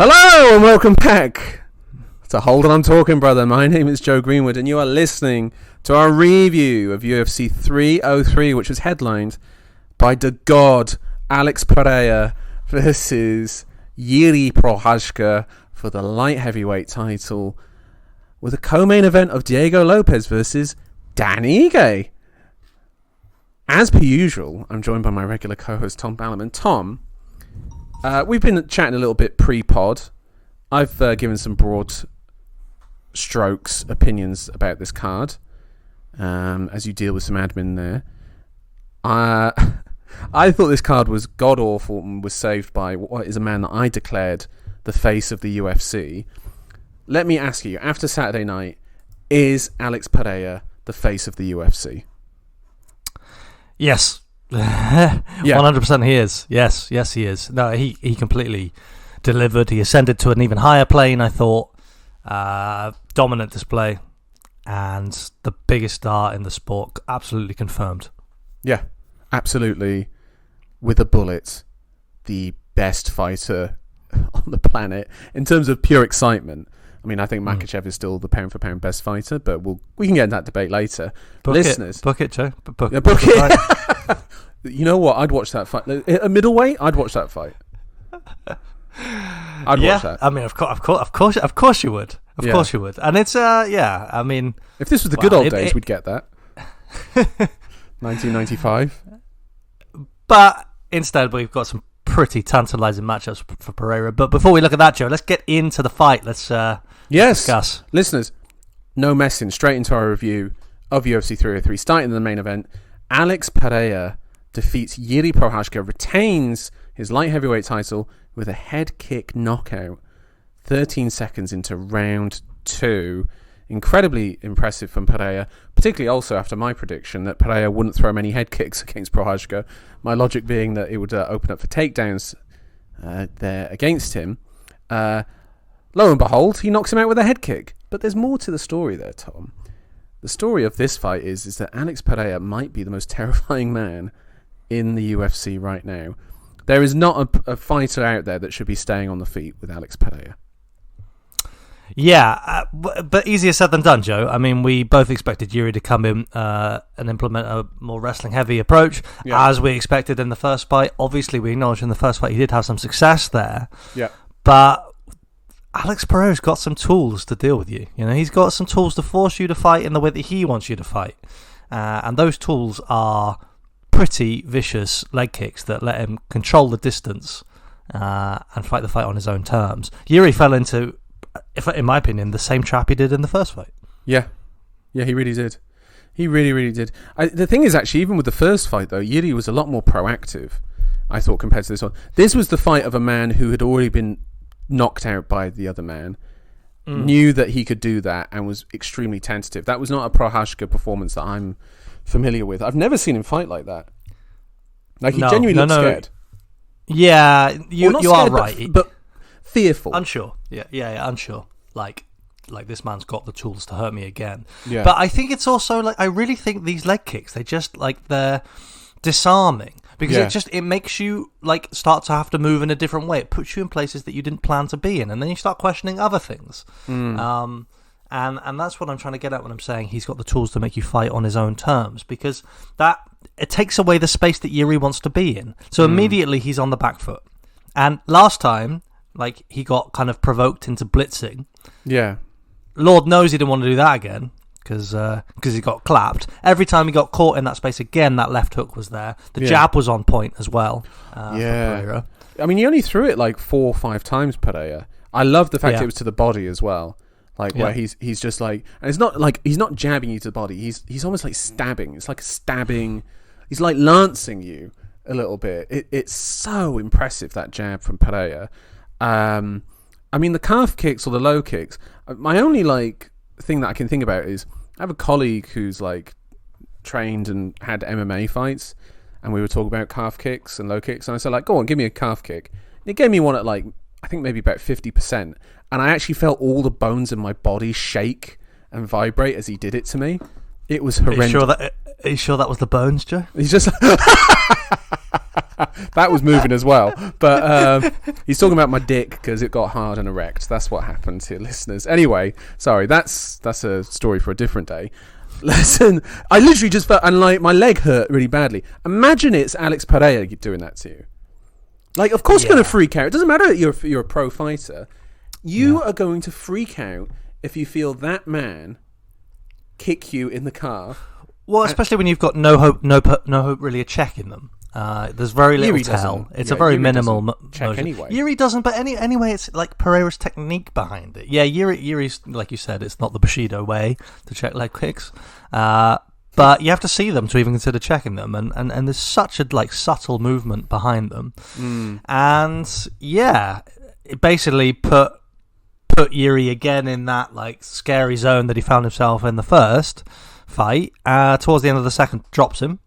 Hello and welcome back to Hold On I'm Talking Brother. My name is Joe Greenwood and you are listening to our review of UFC 303, which was headlined by the God Alex Pereira versus Jiří Prochazka for the light heavyweight title, with a co-main event of Diego Lopez versus Dan Ige. As per usual, I'm joined by my regular co-host Tom Ballerman. Tom, we've been chatting a little bit pre-pod. I've given some broad strokes opinions about this card as you deal with some admin there. I thought this card was god-awful and was saved by what is a man that I declared the face of the UFC. Let me ask you, after Saturday night, is Alex Pereira the face of the UFC? Yes. 100% he is. Yes, he is. No, he completely delivered. He ascended to an even higher plane, I thought. Dominant display. And the biggest star in the sport, absolutely confirmed. Yeah, absolutely. With a bullet, the best fighter on the planet. In terms of pure excitement, I mean, I think Makhachev is still the pound-for-pound best fighter, but we can get in that debate later. Book it, Joe. Book it. Right. You know what? I'd watch that fight. A middleweight, I'd watch that fight. I'd watch that. I mean, of course you would. Of course you would. And it's I mean, if this was the good old days, we'd get that. 1995. But instead, we've got some pretty tantalising matchups for Pereira. But before we look at that, Joe, let's get into the fight. Let's discuss. Listeners, no messing. Straight into our review of UFC 303. Starting in the main event, Alex Pereira defeats Jiří Prochazka, retains his light heavyweight title with a head kick knockout 13 seconds into round 2. Incredibly impressive from Pereira, particularly also after my prediction that Pereira wouldn't throw many head kicks against Prochazka. My logic being that it would open up for takedowns there against him. Lo and behold, he knocks him out with a head kick. But there's more to the story there, Tom. The story of this fight is that Alex Pereira might be the most terrifying man in the UFC right now. There is not a fighter out there that should be staying on the feet with Alex Pereira. Yeah, but easier said than done, Joe. I mean, we both expected Jiří to come in and implement a more wrestling-heavy approach, as we expected in the first fight. Obviously, we acknowledged in the first fight he did have some success there. Yeah. But Alex Pereira's got some tools to deal with you. You know, he's got some tools to force you to fight in the way that he wants you to fight. And those tools are pretty vicious leg kicks that let him control the distance and fight the fight on his own terms. Jiří fell into, in my opinion, the same trap he did in the first fight. Yeah, he really did. He really, really did. The thing is, actually, even with the first fight, though, Jiří was a lot more proactive, I thought, compared to this one. This was the fight of a man who had already been knocked out by the other man, knew that he could do that, and was extremely tentative. That was not a Prochazka performance that I'm familiar with. I've never seen him fight like that. Like, he genuinely looked scared. Yeah, you scared, are right. But fearful. Unsure. Yeah, unsure. Like this man's got the tools to hurt me again. Yeah. But I think it's also, like, I really think these leg kicks, they're disarming. Because it makes you, like, start to have to move in a different way. It puts you in places that you didn't plan to be in, and then you start questioning other things. And that's what I'm trying to get at when I'm saying he's got the tools to make you fight on his own terms, because that it takes away the space that Jiří wants to be in. So immediately he's on the back foot. And last time, like, he got kind of provoked into blitzing. Yeah. Lord knows he didn't want to do that again. Because he got clapped. Every time he got caught in that space again, that left hook was there. The jab was on point as well. For Pereira. I mean, he only threw it like 4 or 5 times, Pereira. I love the fact it was to the body as well. Like, where he's just like, and it's not like he's not jabbing you to the body. He's almost like stabbing. It's like a stabbing. He's like lancing you a little bit. It's so impressive, that jab from Pereira. I mean, the calf kicks or the low kicks. My only thing that I can think about is, I have a colleague who's like trained and had MMA fights, and we were talking about calf kicks and low kicks, and I said, like, go on, give me a calf kick. And he gave me one at, like, I think maybe about 50%, and I actually felt all the bones in my body shake and vibrate as he did it to me. It was horrendous. Are you sure that was the bones, Joe? He's just like That was moving as well. But he's talking about my dick because it got hard and erect. That's what happened here, listeners. Anyway, sorry, that's a story for a different day. Listen, I literally just felt, and like my leg hurt really badly. Imagine it's Alex Pereira doing that to you. Like, of course, you're going to freak out. It doesn't matter that you're a pro fighter. You are going to freak out if you feel that man kick you in the car. Well, especially when you've got no hope really of checking them. There's very little tell. It's a very Yuri minimal check motion. Anyway. Yuri doesn't, but anyway, it's like Pereira's technique behind it. Yeah, Yuri's, like you said, it's not the Bushido way to check leg kicks. But you have to see them to even consider checking them, and there's such a subtle movement behind them, and it basically put Yuri again in that scary zone that he found himself in the first fight. Towards the end of the second, drops him.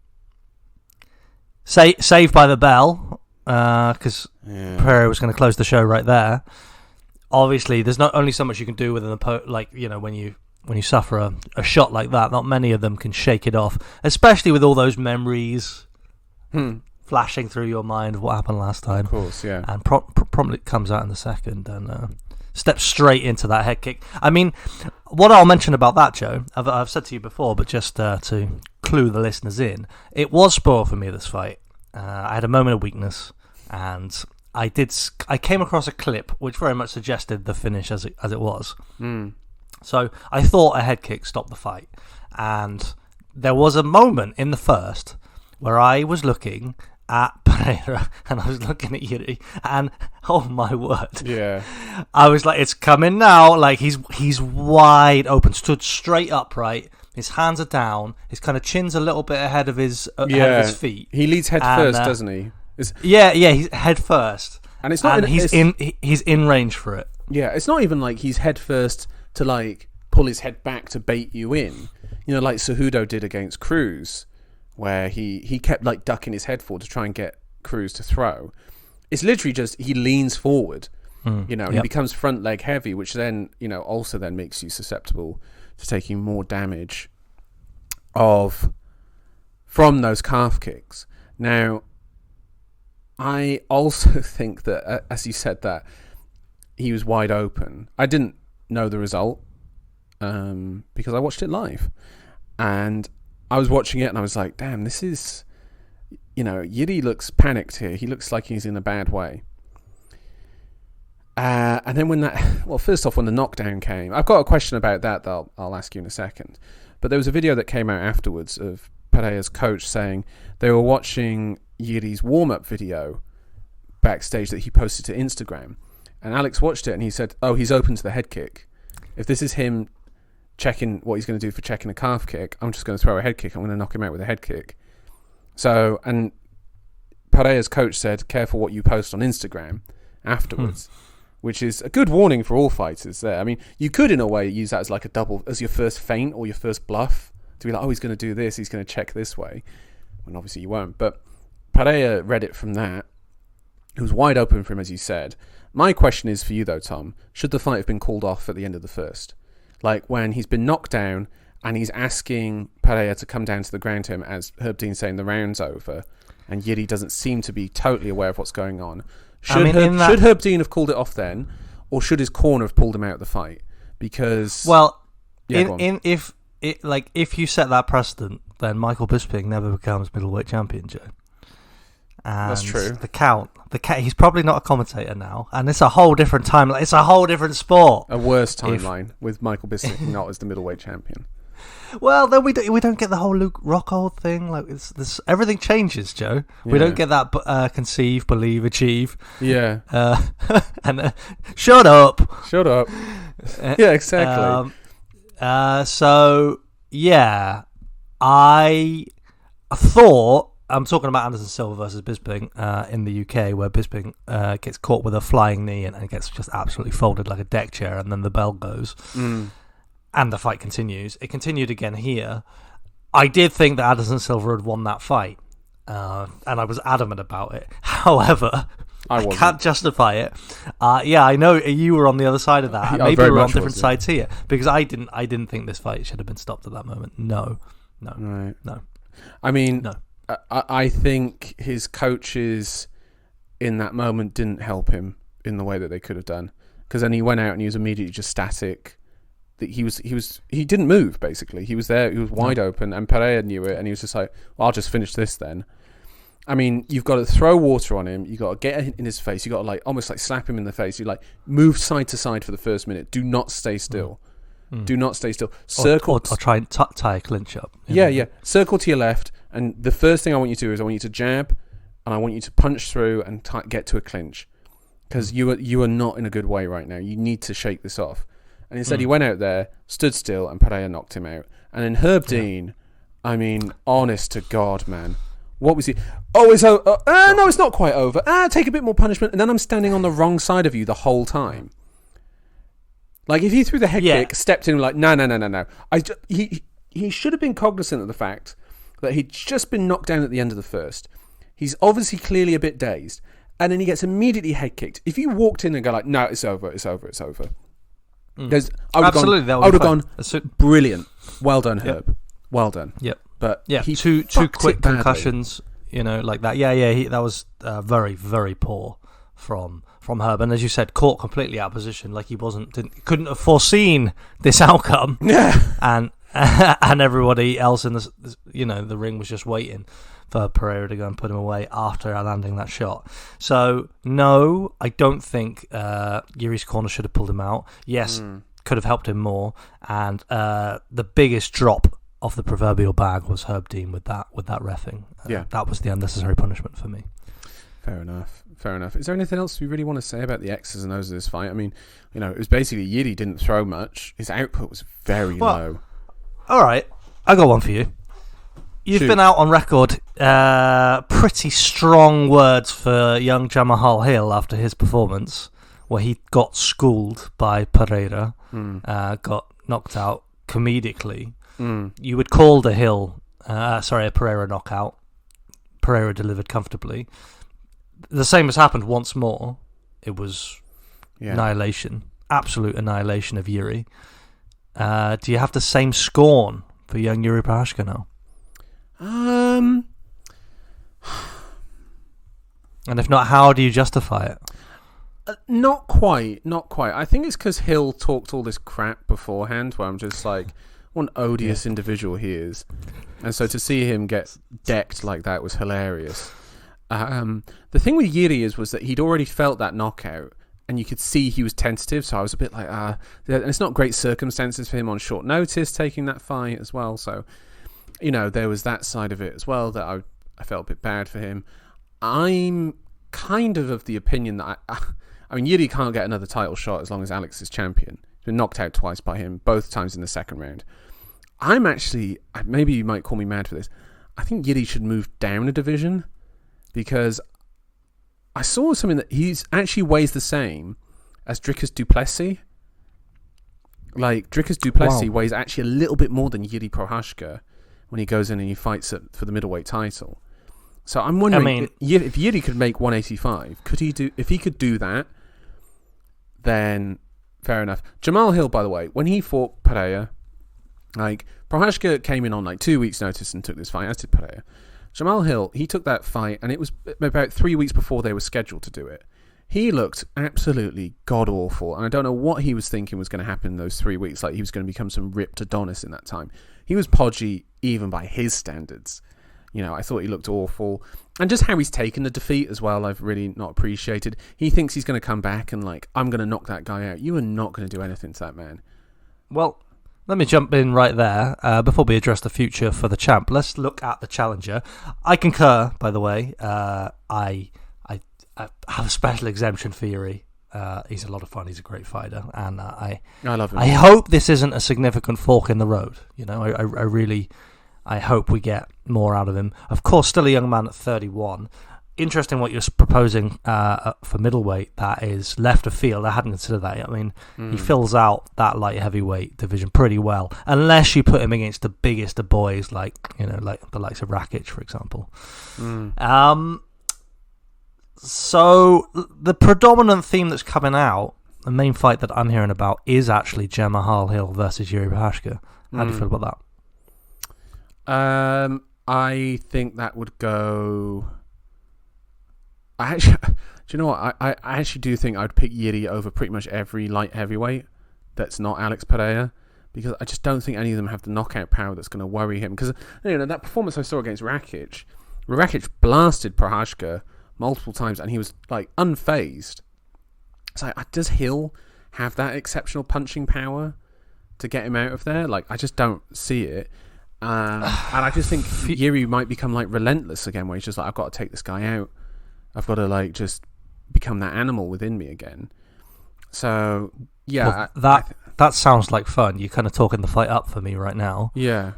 Saved by the bell, because Pereira was going to close the show right there. Obviously, there's not only so much you can do with an opponent, when you suffer a shot like that, not many of them can shake it off, especially with all those memories flashing through your mind of what happened last time. Of course, yeah. And promptly comes out in the second and steps straight into that head kick. I mean, what I'll mention about that, Joe, I've said to you before, but just to clue the listeners in, it was spoiled for me, this fight. I had a moment of weakness, and I came across a clip which very much suggested the finish as it was. So I thought a head kick stopped the fight, and there was a moment in the first where I was looking at Pereira and I was looking at Yuri, and oh my word, I was like, it's coming now. Like, he's wide open, stood straight upright, his hands are down, his kind of chin's a little bit ahead of his feet. He leads head first, doesn't he? He's head first, and it's not. He's in range for it. Yeah, it's not even like he's head first to pull his head back to bait you in, like Cejudo did against Cruz, where he kept ducking his head forward to try and get Cruz to throw. It's literally just he leans forward, and he becomes front leg heavy, which then also then makes you susceptible to taking more damage from those calf kicks. Now, I also think that, as you said, that he was wide open. I didn't know the result because I watched it live, and I was watching it and I was like, damn, this is, Yuri looks panicked here. He looks like he's in a bad way. And then when first off, when the knockdown came, I've got a question about that I'll ask you in a second. But there was a video that came out afterwards of Pereira's coach saying they were watching Yuri's warm-up video backstage that he posted to Instagram. And Alex watched it and he said, oh, he's open to the head kick. If this is him checking what he's going to do for checking a calf kick, I'm just going to throw a head kick. I'm going to knock him out with a head kick. So, and Pereira's coach said, careful what you post on Instagram afterwards, which is a good warning for all fighters there. I mean, you could, in a way, use that as like a double, as your first feint or your first bluff, to be like, oh, he's going to do this, he's going to check this way, when obviously you won't. But Pereira read it from that. It was wide open for him, as you said. My question is for you, though, Tom. Should the fight have been called off at the end of the first? Like, when he's been knocked down and he's asking Pereira to come down to the ground to him, as Herb Dean's saying the round's over, and Yuri doesn't seem to be totally aware of what's going on. Should Herb Dean have called it off then, or should his corner have pulled him out of the fight? Because... Well, if you set that precedent, then Michael Bisping never becomes middleweight champion, Joe. And that's true. The count, he's probably not a commentator now, and it's a whole different timeline. It's a whole different sport. A worse timeline with Michael Bisping not as the middleweight champion. Well, then we don't get the whole Luke Rockhold thing. Like, everything changes, Joe. Yeah. We don't get that conceive, believe, achieve. Yeah. Shut up. Yeah, exactly. So yeah, I thought. I'm talking about Anderson Silva versus Bisping in the UK, where Bisping gets caught with a flying knee and gets just absolutely folded like a deck chair, and then the bell goes, and the fight continues. It continued again here. I did think that Anderson Silva had won that fight, and I was adamant about it. However, I can't justify it. Yeah, I know you were on the other side of that. Maybe we were on different sides here, because I didn't think this fight should have been stopped at that moment. No. Right. No. I mean, no. I think his coaches in that moment didn't help him in the way that they could have done, because then he went out and he was immediately just static. He didn't move, basically. He was there, he was wide open, and Pereira knew it, and he was just like, well, I'll just finish this then. I mean, you've got to throw water on him, you've got to get in his face, you've got to like almost like slap him in the face, you like move side to side for the first minute, do not stay still. Do not stay still. Circle or try and tie a clinch up. Yeah. Circle to your left, and the first thing I want you to do is I want you to jab, and I want you to punch through and get to a clinch, because you are not in a good way right now. You need to shake this off. And instead he went out there, stood still, and Pereira knocked him out. And then Herb Dean, I mean, honest to God, man. What was he? Oh, it's over. No, it's not quite over. Take a bit more punishment. And then I'm standing on the wrong side of you the whole time. Like, if he threw the head kick, stepped in like, no. He should have been cognizant of the fact that he'd just been knocked down at the end of the first. He's obviously clearly a bit dazed. And then he gets immediately head kicked. If you walked in and go like, no, it's over. I would have gone, brilliant. Well done, Herb. Yep. Well done. Yep. But he two quick concussions, like that. That was very, very poor from Herb, and as you said, caught completely out of position, like he couldn't have foreseen this outcome. Yeah. And everybody else in the ring was just waiting for Pereira to go and put him away after landing that shot. So no, I don't think Yuri's corner should have pulled him out. Yes, could have helped him more. And the biggest drop off the proverbial bag was Herb Dean with that reffing. That was the unnecessary punishment for me. Fair enough. Is there anything else we really want to say about the X's and O's of this fight? I mean, it was basically Yuri didn't throw much. His output was very low. All right, I got one for you. You've been out on record, pretty strong words for young Jamahal Hill after his performance, where he got schooled by Pereira, got knocked out comedically. You would call the a Pereira knockout. Pereira delivered comfortably. The same has happened once more. It was annihilation, absolute annihilation of Yuri. Do you have the same scorn for young Yuri Prochazka now? And if not, how do you justify it? Not quite. I think it's because Hill talked all this crap beforehand, where I'm just like, what an odious individual he is. And so to see him get decked like that was hilarious. The thing with Yuri was that he'd already felt that knockout, and you could see he was tentative, so I was a bit like, and it's not great circumstances for him on short notice taking that fight as well, so there was that side of it as well that I felt a bit bad for him. I'm kind of the opinion that I mean, Yuri can't get another title shot as long as Alex is champion. He's been knocked out twice by him, both times in the second round. I'm actually, maybe you might call me mad for this, I think Yuri should move down a division, because I saw something that he's actually weighs the same as Dricus du Plessis. Like, Dricus du Plessis weighs actually a little bit more than Yuri Prochazka when he goes in and he fights for the middleweight title. So I'm wondering, if Yuri could make 185, if he could do that, then fair enough. Jamal Hill, by the way, when he fought Pereira, like, Prochazka came in on like 2 weeks' notice and took this fight, as did Pereira. Jamal Hill, he took that fight, and it was about 3 weeks before they were scheduled to do it. He looked absolutely god-awful, and I don't know what he was thinking was going to happen in those 3 weeks, like he was going to become some ripped Adonis in that time. He was podgy, even by his standards. I thought he looked awful. And just how he's taken the defeat as well, I've really not appreciated. He thinks he's going to come back and, like, I'm going to knock that guy out. You are not going to do anything to that man. Well, let me jump in right there. Before we address the future for the champ, let's look at the challenger. I concur, by the way. I have a special exemption for Yuri. He's a lot of fun. He's a great fighter, and I love him. I hope this isn't a significant fork in the road. I hope we get more out of him. Of course, still a young man at 31. Interesting what you're proposing for middleweight. That is left of field. I hadn't considered that. I mean, he fills out that light heavyweight division pretty well, unless you put him against the biggest of boys, like the likes of Rakic, for example. So the predominant theme that's coming out, the main fight that I'm hearing about, is actually Jamahal Hill versus Yuri Prochazka. How do you feel about that? I think that would go. I actually, do you know what? I actually do think I'd pick Yuri over pretty much every light heavyweight that's not Alex Pereira, because I just don't think any of them have the knockout power that's going to worry him. Because that performance I saw against Rakic blasted Prochazka multiple times, and he was like unfazed. So does Hill have that exceptional punching power to get him out of there? Like, I just don't see it. And I just think Yuri might become like relentless again, where he's just like, I've got to take this guy out. I've got to like just become that animal within me again. So yeah, well, that sounds like fun. You're kind of talking the fight up for me right now. Yeah.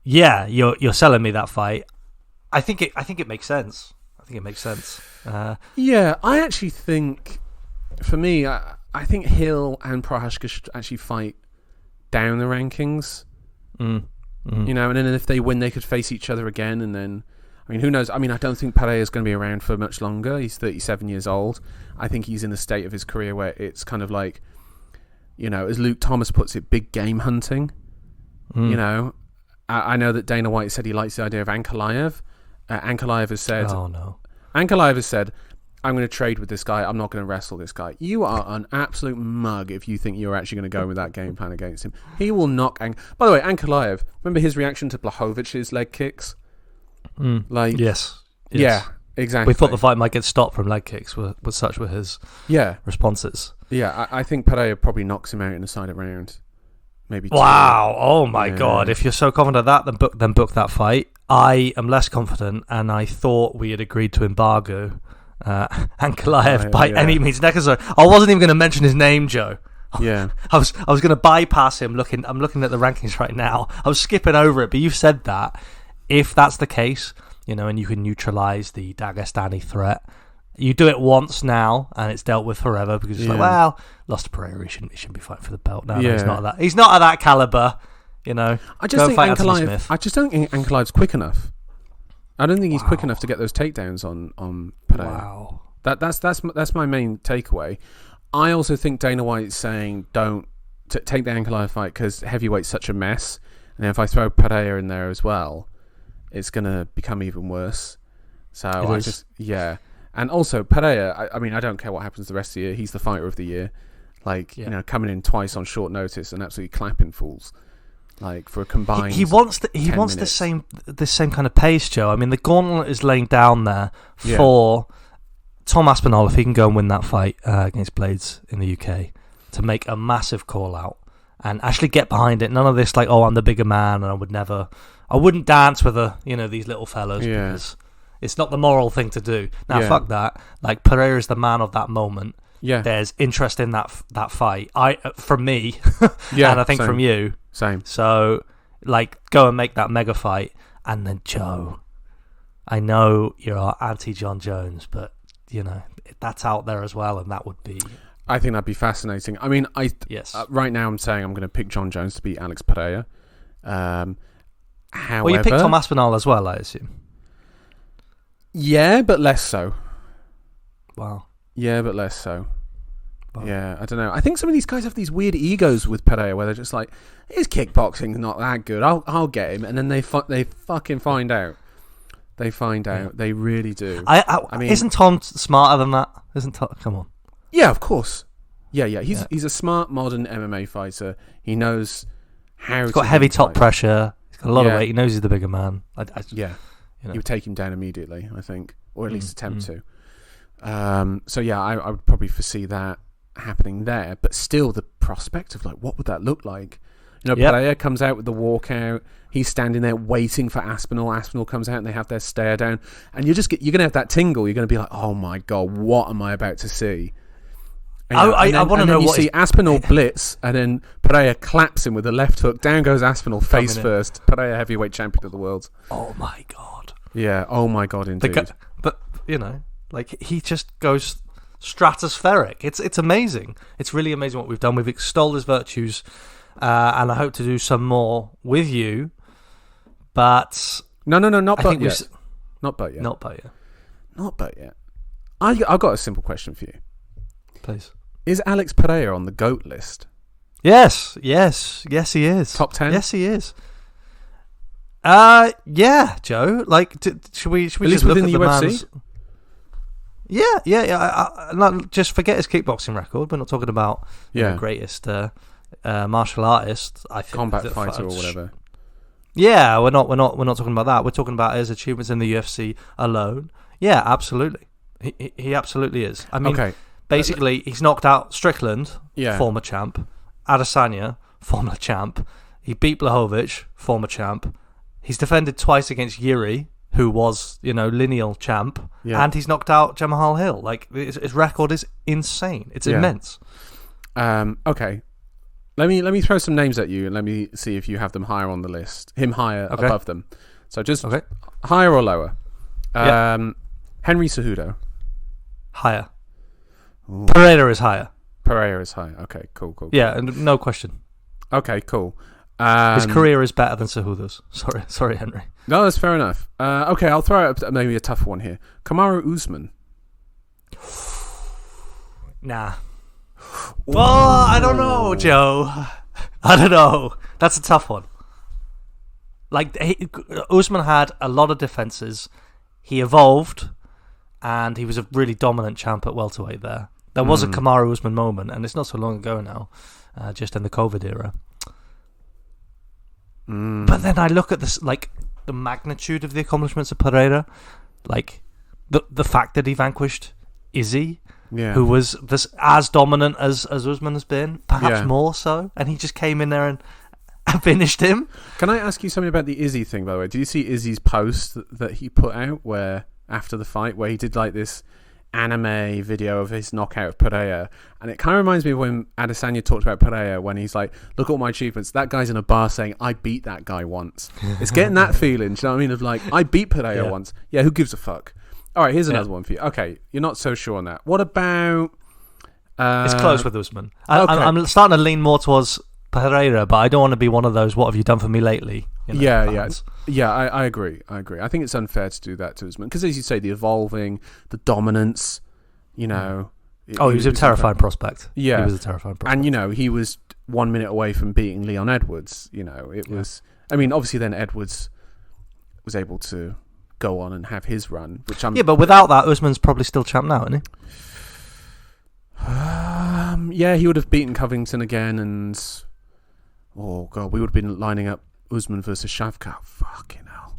Yeah, you're selling me that fight. I think it makes sense. Yeah, I actually think, for me, I think Hill and Prochazka should actually fight down the rankings. And then if they win, they could face each other again, and then, I mean, who knows? I mean, I don't think Pereira is going to be around for much longer. He's 37 years old. I think he's in the state of his career where it's kind of like, as Luke Thomas puts it, big game hunting. I know that Dana White said he likes the idea of Ankalaev. Ankalaev has said, "Oh no." Ankalaev has said, I'm going to trade with this guy. I'm not going to wrestle this guy. You are an absolute mug if you think you're actually going to go with that game plan against him. He will knock... By the way, Ankalaev, remember his reaction to Blachowicz leg kicks? Yes. Yeah, exactly. We thought the fight might get stopped from leg kicks, such were his responses. Yeah, I think Pereira probably knocks him out in the side of round. Maybe two. Wow! Oh my God! If you're so confident of that, then book that fight. I am less confident, and I thought we had agreed to embargo Ankalaev by any means necessary. I wasn't even going to mention his name, Joe. Yeah, I was going to bypass him. I'm looking at the rankings right now. I was skipping over it, but you said that if that's the case, and you can neutralize the Dagestani threat, you do it once now, and it's dealt with forever because it's like, well, lost to Pereira, he shouldn't be fighting for the belt. No, he's not at that. He's not at that caliber. I just think Ankalaev. I just don't think Ankalaev's quick enough. I don't think he's quick enough to get those takedowns on Pereira. Wow. That's my main takeaway. I also think Dana White's saying don't take the Ankalaev fight because heavyweight's such a mess, and if I throw Pereira in there as well, it's going to become even worse. So and also Pereira. I mean, I don't care what happens the rest of the year. He's the fighter of the year. Coming in twice on short notice and absolutely clapping fools. Like for a combined, he wants the same kind of pace, Joe. I mean, the gauntlet is laying down there for Tom Aspinall if he can go and win that fight against Blades in the UK to make a massive call out and actually get behind it. None of this like, oh, I'm the bigger man and I wouldn't dance with these little fellas because it's not the moral thing to do. Now, fuck that. Like Pereira is the man of that moment. Yeah, there's interest in that fight. From me, and I think from you. Same. So, go and make that mega fight, and then Joe. I know you're anti John Jones, but that's out there as well, and that would be. I think that'd be fascinating. I mean, right now I'm saying I'm going to pick John Jones to beat Alex Pereira. However, well, you picked Tom Aspinall as well, I assume. Yeah, but less so. Wow. Yeah, but less so. Yeah, I don't know. I think some of these guys have these weird egos with Pereira where they're just like, his kickboxing's not that good. I'll get him, and then they fucking find out. They find out. They really do. I mean, isn't Tom smarter than that? Isn't Tom? Come on. Yeah, of course. Yeah. He's a smart modern MMA fighter. He knows how. He's got heavy top pressure. He's got a lot of weight. He knows he's the bigger man. He would take him down immediately, I think, or at least attempt to. I would probably foresee that happening there, but still the prospect of what would that look like? Pereira comes out with the walkout, he's standing there waiting for Aspinall comes out and they have their stare down, and you're gonna have that tingle. You're gonna be like, oh my god, what am I about to see? I want to know what you see Aspinall blitz, and then Pereira claps him with a left hook. Down goes Aspinall face first. Pereira heavyweight champion of the world. Oh my god. Yeah. Oh my god, indeed. But he just goes stratospheric. It's amazing. It's really amazing what we've done. We've extolled his virtues, and I hope to do some more with you. But not but yet. Not but yet. I've got a simple question for you. Please. Is Alex Pereira on the GOAT list? Yes, he is. Top 10? Yes, he is. Yeah, Joe. Like, should we At least just look within at the the UFC? man's? Yeah. Not just forget his kickboxing record. We're not talking about the greatest martial artist. I think Combat fighter or whatever. Yeah, we're not talking about that. We're talking about his achievements in the UFC alone. Yeah, absolutely. He absolutely is. I mean, basically, he's knocked out Strickland, former champ, Adesanya, former champ. He beat Blachowicz, former champ. He's defended twice against Yuri, who was, lineal champ, and he's knocked out Jamahal Hill. Like, his record is insane. It's immense. Okay. Let me throw some names at you and let me see if you have them higher on the list. Him higher above them. So just higher or lower. Henry Cejudo. Higher. Ooh. Pereira is higher. Okay, cool. Yeah, and no question. Okay, cool. His career is better than Cejudo's. Sorry, Henry. No, that's fair enough. Okay, I'll throw out maybe a tough one here. Kamaru Usman. Nah. Well, I don't know, Joe. I don't know. That's a tough one. Like, Usman had a lot of defenses. He evolved, and he was a really dominant champ at welterweight there. There was a Kamaru Usman moment, and it's not so long ago now, just in the COVID era. But then I look at this, like, the magnitude of the accomplishments of Pereira, like the fact that he vanquished Izzy, who was as dominant as Usman has been, perhaps more so, and he just came in there and finished him. Can I ask you something about the Izzy thing, by the way? Did you see Izzy's post that he put out where after the fight, where he did like this anime video of his knockout of Pereira, and it kind of reminds me of when Adesanya talked about Pereira when he's like, look at all my achievements. That guy's in a bar saying, I beat that guy once. It's getting that feeling, do you know what I mean, of like, I beat Pereira once. Yeah, who gives a fuck? All right, here's another one for you. Okay, you're not so sure on that. What about... it's close with Usman. I'm starting to lean more towards Pereira, but I don't want to be one of those, what have you done for me lately? Fans. I agree. I think it's unfair to do that to Usman because, as you say, the evolving, the dominance, he was a terrifying prospect. Yeah, he was a terrifying prospect, and he was 1 minute away from beating Leon Edwards. It was. I mean, obviously, then Edwards was able to go on and have his run, which I'm. Yeah, but without that, Usman's probably still champ now, isn't he? He would have beaten Covington again, and oh god, we would have been lining up Usman versus Shavkat. Fucking hell.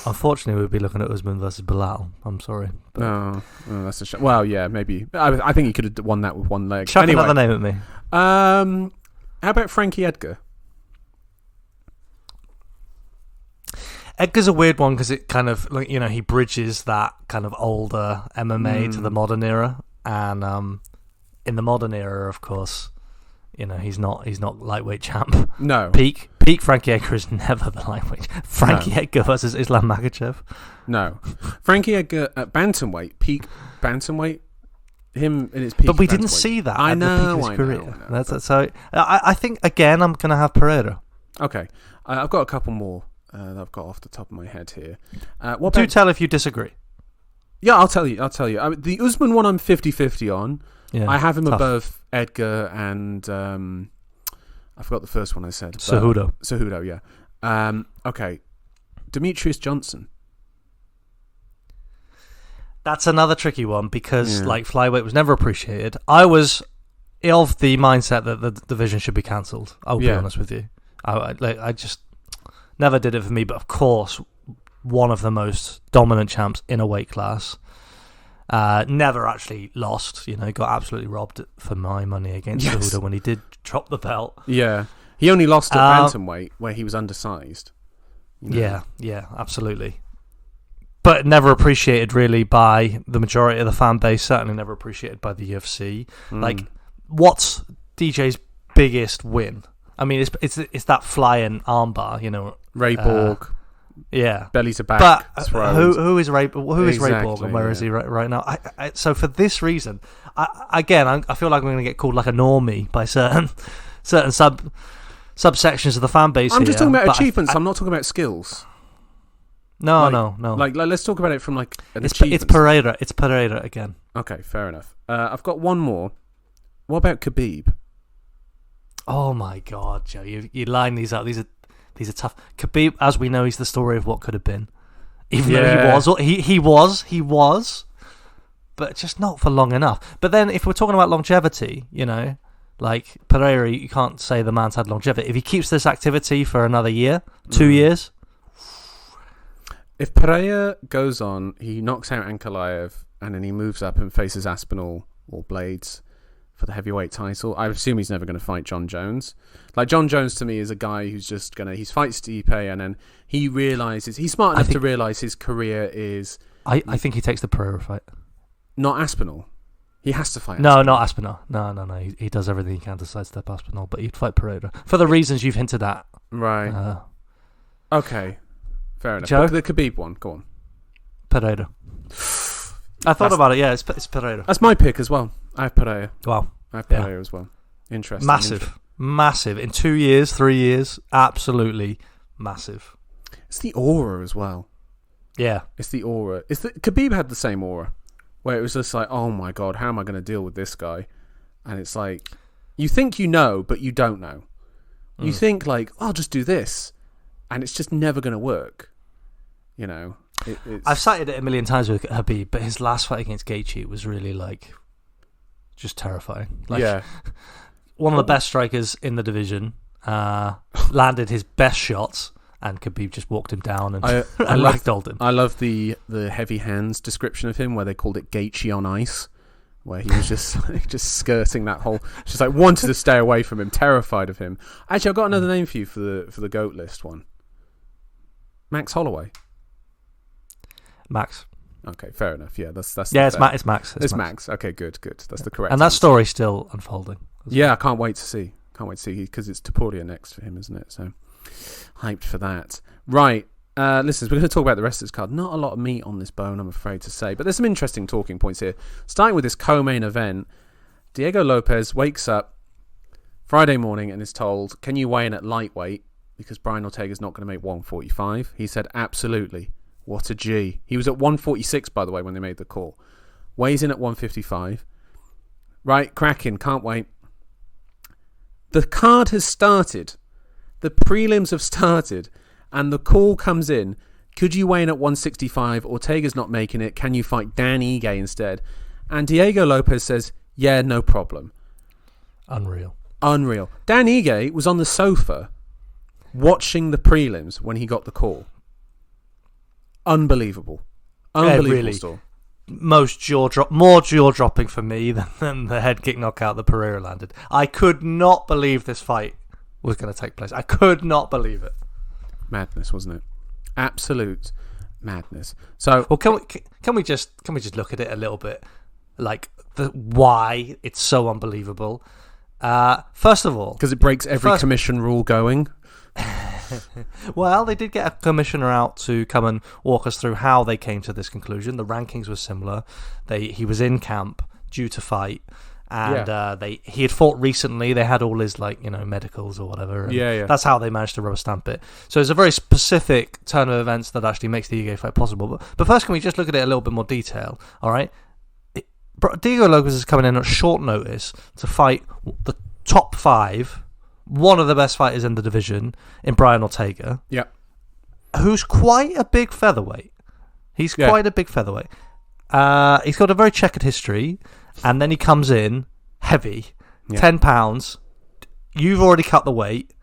Unfortunately, we'd be looking at Usman versus Bilal. I'm sorry. But... No, that's a shame. Well, yeah, maybe. I think he could have won that with one leg. Chuck another name at me. How about Frankie Edgar? Edgar's a weird one because it kind of, like, he bridges that kind of older MMA to the modern era, and in the modern era, of course, he's not lightweight champ. No. Peak Frankie Edgar is never the lightweight. Frankie Edgar versus Islam Makhachev. No. Frankie Edgar at bantamweight, peak bantamweight. Him in his peak. But we didn't see that. I know. I know. So I think again I'm going to have Pereira. Okay, I've got a couple more that I've got off the top of my head here. Do tell if you disagree. Yeah, I'll tell you. The Usman one I'm 50-50 on. Yeah, I have him above Edgar and I forgot the first one I said. Cejudo, yeah. Okay. Demetrius Johnson. That's another tricky one because flyweight was never appreciated. I was of the mindset that the division should be cancelled. I'll be honest with you. I just never did it for me, but of course, one of the most dominant champs in a weight class. Never actually lost, got absolutely robbed for my money against Cejudo when he did drop the belt. Yeah. He only lost at bantamweight where he was undersized. Yeah, absolutely. But never appreciated really by the majority of the fan base, certainly never appreciated by the UFC. Like, what's DJ's biggest win? I mean, it's that flying armbar, Ray Borg. Belly to back. But who is Ray Borg and where is he right now? So for this reason, I feel like I'm going to get called like a normie by certain subsections of the fan base. I'm just talking about achievements. I'm not talking about skills. No. Like let's talk about it from like an achievement. It's Pereira again. Okay, fair enough. I've got one more. What about Khabib? Oh my God, Joe! You line these up. These are tough. Khabib, as we know, he's the story of what could have been. Even though he was, but just not for long enough. But then if we're talking about longevity, like Pereira, you can't say the man's had longevity. If he keeps this activity for another year, 2 years. If Pereira goes on, he knocks out Ankalaev, and then he moves up and faces Aspinall or Blades for the heavyweight title. I assume he's never going to fight John Jones. Like, John Jones to me is a guy who's just going to... He fights Stipe, and then he realises... He's smart enough to realise his career is... I think he takes the Pereira fight. Not Aspinall. He has to fight Aspinall. No, not Aspinall. No. He does everything he can to sidestep Aspinall, but he'd fight Pereira. For the reasons you've hinted at. Right. Okay. Fair enough. Joe? The Khabib one, go on. Pereira. I thought about it, yeah, it's Pereira. That's my pick as well. I have Pereira. Wow. I have Pereira as well. Interesting. Massive. In 2 years, 3 years, absolutely massive. It's the aura as well. Yeah. It's the aura. Khabib had the same aura, where it was just like, oh my God, how am I going to deal with this guy? And it's like, you think you know, but you don't know. You think like, I'll just do this, and it's just never going to work. I've cited it a million times with Khabib, but his last fight against Gaethje was really like just terrifying. Like, one of the best strikers in the division landed his best shots, and Khabib just walked him down and ragdolled him. I love the heavy hands description of him, where they called it Gaethje on ice, where he was just skirting that whole, just like wanted to stay away from him, terrified of him. Actually, I've got another name for you for the GOAT list one. Max Holloway. Max. Okay, fair enough. Yeah, that's It's Max. It's Max. Okay, good. That's the correct. And that story's still unfolding. Yeah, I can't wait to see. Because it's Topuria next for him, isn't it? So hyped for that. Right, listeners, we're going to talk about the rest of this card. Not a lot of meat on this bone, I'm afraid to say, but there's some interesting talking points here. Starting with this co-main event, Diego Lopez wakes up Friday morning and is told, "Can you weigh in at lightweight? Because Brian Ortega's not going to make 145." He said, "Absolutely." What a G. He was at 146, by the way, when they made the call. Weighs in at 155. Right, cracking, can't wait. The card has started. The prelims have started. And the call comes in. Could you weigh in at 165? Ortega's not making it. Can you fight Dan Ige instead? And Diego Lopez says, yeah, no problem. Unreal. Dan Ige was on the sofa watching the prelims when he got the call. Unbelievable really, story. More jaw dropping for me than the head kick knockout that Pereira landed. I could not believe this fight was going to take place. I could not believe it. Madness, wasn't it? Absolute madness. So, well, can we just look at it a little bit, like why it's so unbelievable? First of all, because it breaks every commission rule going. Well, they did get a commissioner out to come and walk us through how they came to this conclusion. The rankings were similar. He was in camp due to fight, and he had fought recently. They had all his medicals or whatever. And that's how they managed to rubber stamp it. So it's a very specific turn of events that actually makes the Ige fight possible. But first, can we just look at it a little bit more detail? All right, Diego Lopez is coming in at short notice to fight the top 5. One of the best fighters in the division, in Brian Ortega. Yeah. Who's quite a big featherweight. He's quite a big featherweight. He's got a very checkered history, and then he comes in heavy, 10 pounds. You've already cut the weight.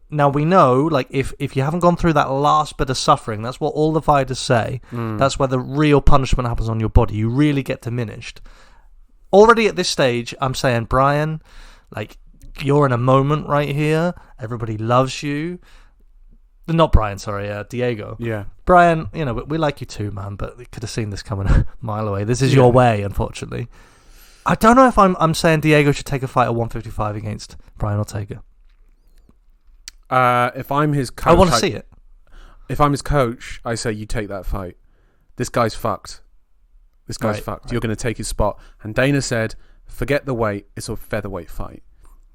Now, we know, if you haven't gone through that last bit of suffering, that's what all the fighters say. That's where the real punishment happens on your body. You really get diminished. Already at this stage, I'm saying, Brian, you're in a moment right here. Everybody loves you. Not Brian, sorry, Diego. Yeah. Brian, we like you too, man, but we could have seen this coming a mile away. This is your way, unfortunately. I don't know if I'm saying Diego should take a fight at 155 against Brian Ortega. If I'm his coach... I want to see it. If I'm his coach, I say you take that fight. This guy's fucked. Fucked. Right. You're going to take his spot. And Dana said, forget the weight, it's a featherweight fight.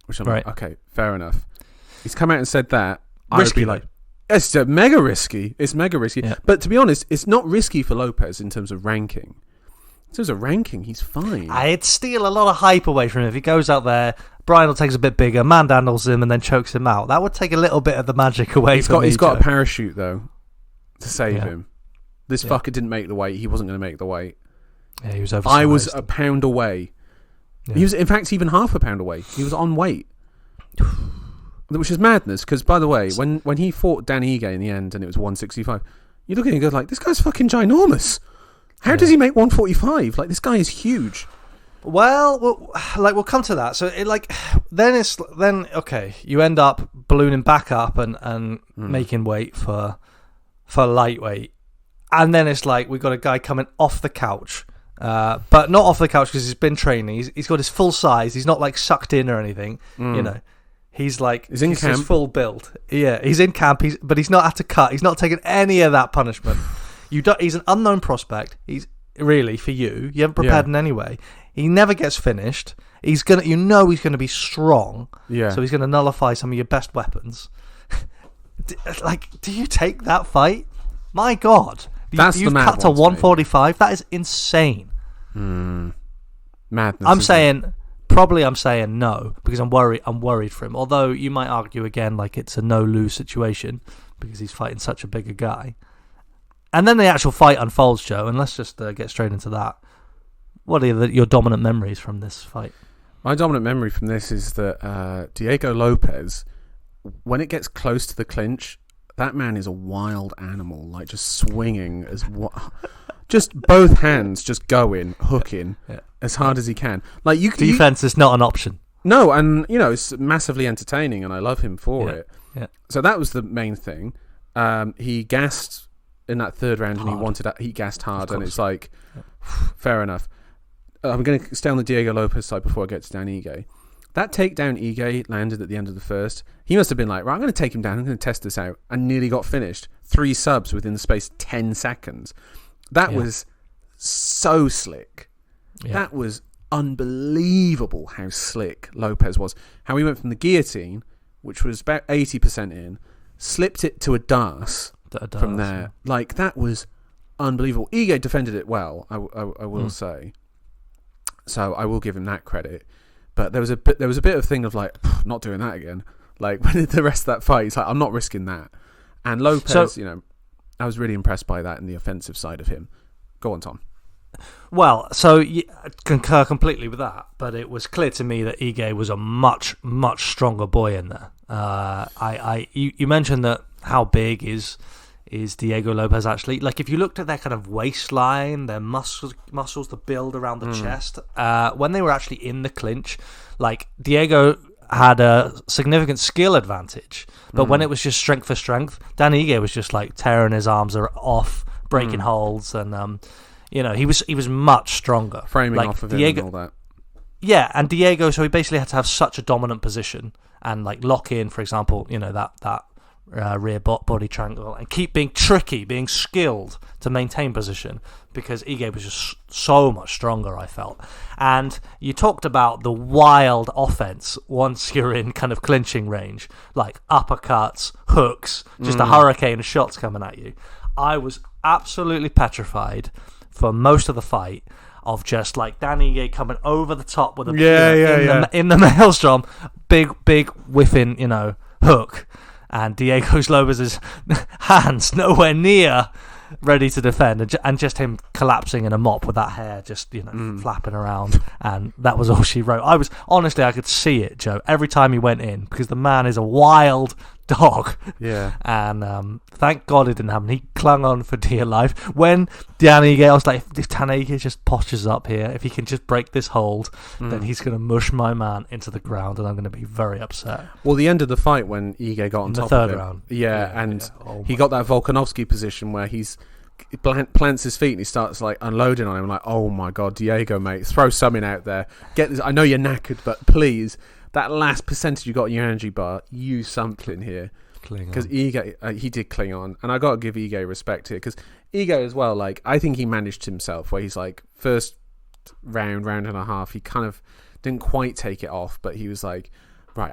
Which I'm like, okay, fair enough. He's come out and said that. I would be like, it's mega risky. It's mega risky. Yeah. But to be honest, it's not risky for Lopez in terms of ranking. In terms of ranking, he's fine. I'd steal a lot of hype away from him if he goes out there. Brian takes a bit bigger, manhandles him, and then chokes him out. That would take a little bit of the magic away. He's got a parachute though to save him. This fucker didn't make the weight. He wasn't going to make the weight. Yeah, he was oversized. I was a pound away. Yeah. He was, in fact, even half a pound away. He was on weight, which is madness. Because, by the way, when he fought Dan Ige in the end and it was 165, you look at him and go like, this guy's fucking ginormous. How does he make 145? Like, this guy is huge. Well, we'll come to that. So then okay, you end up ballooning back up and making weight for lightweight, and then it's like we've got a guy coming off the couch. But not off the couch because he's been training. He's got his full size. He's not like sucked in or anything. You know, he's in camp. His full build. Yeah, he's in camp. But he's not had to cut. He's not taken any of that punishment. He's an unknown prospect. He's really for you. You haven't prepared in any way. He never gets finished. He's gonna be strong. Yeah. So he's gonna nullify some of your best weapons. Do you take that fight? My God. You've cut to 145. That is insane. Madness. I'm saying no because I'm worried for him. Although you might argue again like it's a no-lose situation because he's fighting such a bigger guy. And then the actual fight unfolds, Joe. And let's just get straight into that. What are your dominant memories from this fight? My dominant memory from this is that Diego Lopez, when it gets close to the clinch, that man is a wild animal, like just swinging just both hands just going, hooking as hard as he can. Like defense is not an option. No, and it's massively entertaining, and I love him for it. Yeah. So that was the main thing. He gassed in that third round, and he gassed hard, and it's like, fair enough. I'm going to stay on the Diego Lopez side before I get to Dan Ige. That takedown Ige landed at the end of the first. He must have been like, right, I'm going to take him down. I'm going to test this out. And nearly got finished. 3 subs within the space of 10 seconds. That was so slick. Yeah. That was unbelievable how slick Lopez was. How he went from the guillotine, which was about 80% in, slipped it to a das from there. Yeah. Like, that was unbelievable. Ige defended it well, I will say. So I will give him that credit. But there was a bit of thing of like, not doing that again. Like when the rest of that fight, he's like, I'm not risking that. And Lopez, I was really impressed by that in the offensive side of him. Go on, Tom. Well, so I concur completely with that, but it was clear to me that Ige was a much, much stronger boy in there. You mentioned that how big is Diego Lopez actually? Like if you looked at their kind of waistline, their muscles, the build around the chest, when they were actually in the clinch, like Diego had a significant skill advantage, but when it was just strength for strength, Dan Ige was just like tearing his arms off, breaking holds, and he was much stronger, framing off of Diego, him and all that. Yeah, and Diego, so he basically had to have such a dominant position and like lock in, for example, that rear body triangle, and keep being tricky, being skilled to maintain position, because Ige was just so much stronger, I felt. And you talked about the wild offense once you're in kind of clinching range, like uppercuts, hooks, just a hurricane of shots coming at you. I was absolutely petrified for most of the fight of just like Dan Ige coming over the top with in the maelstrom, big whiffing, hook. And Diego Lopez's hands nowhere near ready to defend, and just him collapsing in a mop with that hair just flapping around, and that was all she wrote. I could see it, Joe, every time he went in, because the man is a wild dog. Yeah. And thank God it didn't happen. He clung on for dear life. When Dan Ige, I was like, if Dan Ige just postures up here, if he can just break this hold, then he's going to mush my man into the ground, and I'm going to be very upset. Well, the end of the fight when Ige got on top of him. The third round. Yeah, Oh, he got that Volkanovski position where he plants his feet and he starts like unloading on him. I'm like, oh my God, Diego, mate, throw something out there. Get this. I know you're knackered, but please, that last percentage you got in your energy bar, use something here. Because Ige, he did cling on, and I got to give Ige respect here, because Ige as well, like, I think he managed himself, where he's like, first round and a half, he kind of didn't quite take it off, but he was like, right,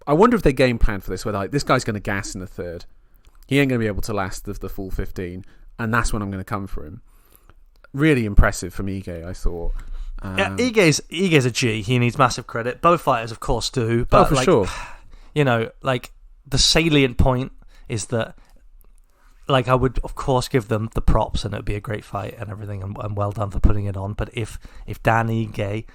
I wonder if they game plan for this, where like, this guy's going to gas in the third. He ain't going to be able to last the full 15, and that's when I'm going to come for him. Really impressive from Ige, I thought. Yeah, Ige's a G. He needs massive credit. Both fighters, of course, do. But for sure. You know, like the salient point is that, like, I would of course give them the props, and it would be a great fight and everything, and well done for putting it on. But if Dan Ige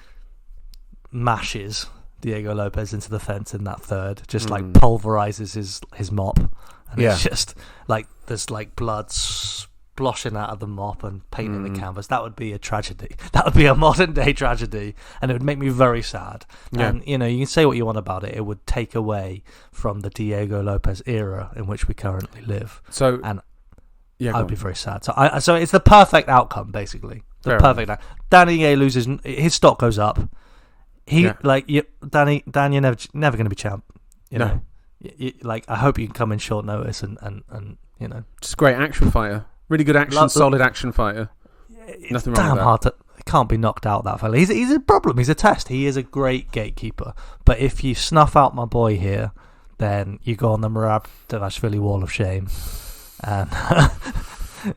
mashes Diego Lopez into the fence in that third, just like pulverizes his mop, and it's just like there's like blood sploshing out of the mop and painting the canvas, that would be a tragedy. That would be a modern day tragedy, and it would make me very sad. And you know, you can say what you want about it, it would take away from the Diego Lopez era in which we currently live. So, and I'd be very sad. So it's the perfect outcome, basically. Dan Ige loses, his stock goes up. Dan, you're never going to be champ. You know, like, I hope you can come in short notice and you know, just a great action fighter. Really good action, solid action fighter. Nothing wrong with that. Hard to, can't be knocked out, that fella. He's a problem. He's a test. He is a great gatekeeper. But if you snuff out my boy here, then you go on the Merab Davashvili wall of shame, and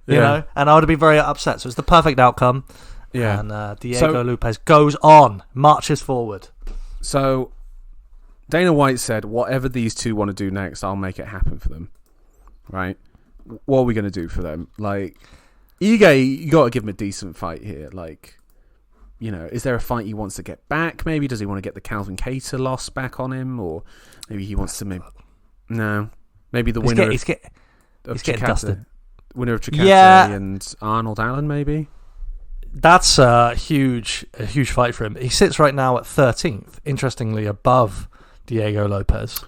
you know. And I would be very upset. So it's the perfect outcome. Yeah. And Diego Lopez goes on, marches forward. So Dana White said, "Whatever these two want to do next, I'll make it happen for them." Right. What are we going to do for them? Like, Ige, you got to give him a decent fight here. Like, you know, is there a fight he wants to get back? Maybe does he want to get the Calvin Kattar loss back on him, or maybe he wants to maybe the winner. He's getting dusted. Winner of Chikadze and Arnold Allen, maybe. That's a huge fight for him. He sits right now at 13th, interestingly above Diego Lopez.